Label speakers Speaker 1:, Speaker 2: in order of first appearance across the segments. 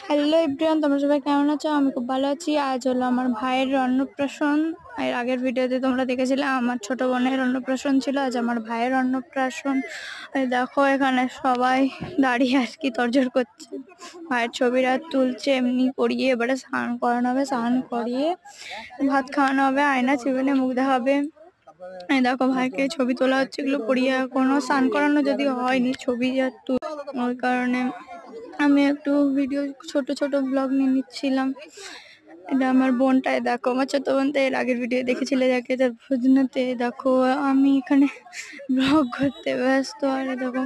Speaker 1: Hello everyone, তোমরা সবাই কেমন আছো? আমি খুব ভালো আছি। আজ হলো আমার ভাইয়ের অন্নপ্রাশন। এর আগের ভিডিওতে তোমরা দেখেছিলে আমার ছোট বোনের অন্নপ্রাশন ছিল, আজ আমার ভাইয়ের অন্নপ্রাশন। এই দেখো এখানে সবাই দাঁড়িয়ে আর কি তোড়জোড় করছে, ভাইয়ের ছবিটা তুলছে। এমনি করিয়ে এবারে স্নান করানো হবে, স্নান করিয়ে ভাত খাওয়ানো হবে, আয়না চিবুনে মুখ দেখাবে। এই দেখো ভাইকে ছবি তোলা হচ্ছে, এগুলো পড়িয়ে এখনো স্নান করানো যদি হয়নি, ছবি ওই কারণে আমি একটু ভিডিও ছোট ছোট ব্লগ নিয়ে নিচ্ছিলাম। এটা আমার বোনটাই দেখো, আমার ছোট বোনটা এর আগের ভিডিও দেখেছিলে যাকে, তার ভোজনাতে দেখো আমি এখানে ব্লগ করতে ব্যস্ত। আর দেখো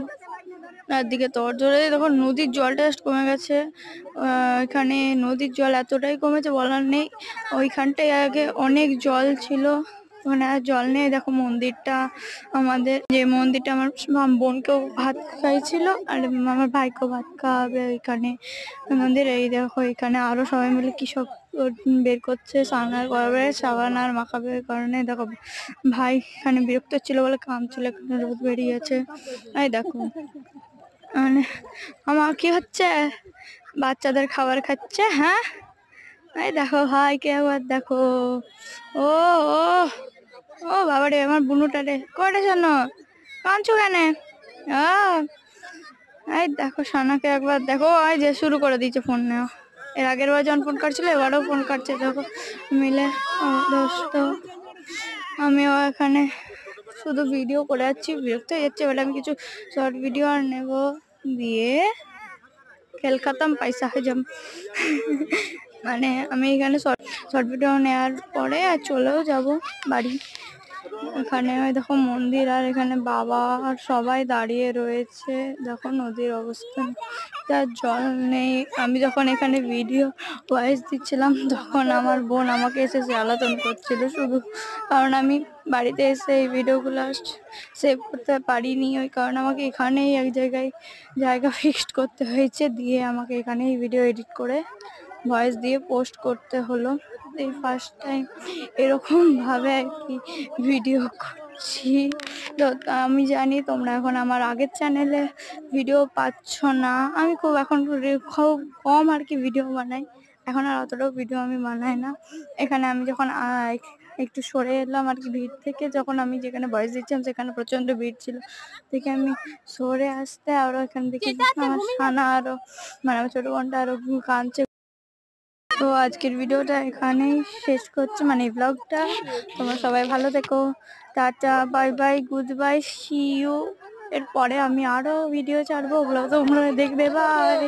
Speaker 1: একদিকে তোড়জোড়ে, দেখো নদীর জলটা কমে গেছে। এখানে নদীর জল এতটাই কমেছে বলার নেই। ওইখানটায় আগে অনেক জল ছিল, মানে আর জল নেই। দেখো মন্দিরটা, আমাদের যে মন্দিরটা, আমার বোনকেও ভাত খাইছিল আর আমার ভাইকেও ভাত খাওয়াবে ওইখানে মন্দির। এই দেখো এখানে আরো সবাই মিলে কি সব বের করছে, স্নান করাবে, সাবান আর মাখাবে। ওই কারণে দেখো ভাই এখানে বিরক্ত ছিল বলে কামছিল, এখানে রোদ বেরিয়েছে। এই দেখো মানে আমার কি হচ্ছে, বাচ্চাদের খাবার খাচ্ছে। হ্যাঁ এই দেখো ভাইকে আবার দেখো। ও ও ও বাবা রে, আমার বুনুটা রে, করে জানো কাঁদছো কেন? এই দেখো সানাকে একবার দেখো, এই যে শুরু করে দিয়েছে ফোন নেওয়া। এর আগের বার যখন ফোন কাটছিল এবারও ফোন কাটছে। দেখো মিলে দোস্ত, আমিও এখানে শুধু ভিডিও করে যাচ্ছি, বিরক্ত হয়ে যাচ্ছে। এবার আমি কিছু শর্ট ভিডিও আর নেব, দিয়ে খেল খতম, পয়সা হজম। মানে আমি এখানে শর্ট ভিডিও নেওয়ার পরে আর চলেও যাব বাড়ি। এখানে ওই দেখো মন্দির, আর এখানে বাবা আর সবাই দাঁড়িয়ে রয়েছে। দেখো নদীর অবস্থা, তার জল নেই। আমি যখন এখানে ভিডিও ভয়েস দিচ্ছিলাম তখন আমার বোন আমাকে এসে জ্বালাতন করছিল শুধু, কারণ আমি বাড়িতে এসে এই ভিডিওগুলো সেভ করতে পারিনি। ওই কারণে আমাকে এখানেই এক জায়গা ফিক্সড করতে হয়েছে, দিয়ে আমাকে এখানেই ভিডিও এডিট করে ভয়েস দিয়ে পোস্ট করতে হলো। এই ফার্স্ট টাইম এরকম ভাবে আর কি ভিডিও করছি। তো আমি জানি তোমরা এখন আমার আগের চ্যানেলে ভিডিও পাচ্ছ না। আমি খুব কম আর কি ভিডিও বানাই, এখন আর অতটাও ভিডিও আমি বানাই না। এখানে আমি যখন একটু সরে এলাম আর কি ভিড় থেকে, যখন আমি যেখানে ভয়েস দিচ্ছিলাম সেখানে প্রচন্ড ভিড় ছিল, দেখে আমি সরে আসতে, আরো এখান থেকে আমার সানা আরো মানে আমার ছোট বোনটা আরো কাঁদছে। তো আজকের ভিডিওটা এখানেই শেষ করছি, মানে ব্লগটা। তোমরা সবাই ভালো থেকো, tata, bye bye, good bye, see you. এরপরে আমি আরো ভিডিও ছাড়বো, ওগুলো তোমরা দেখবে। বাই।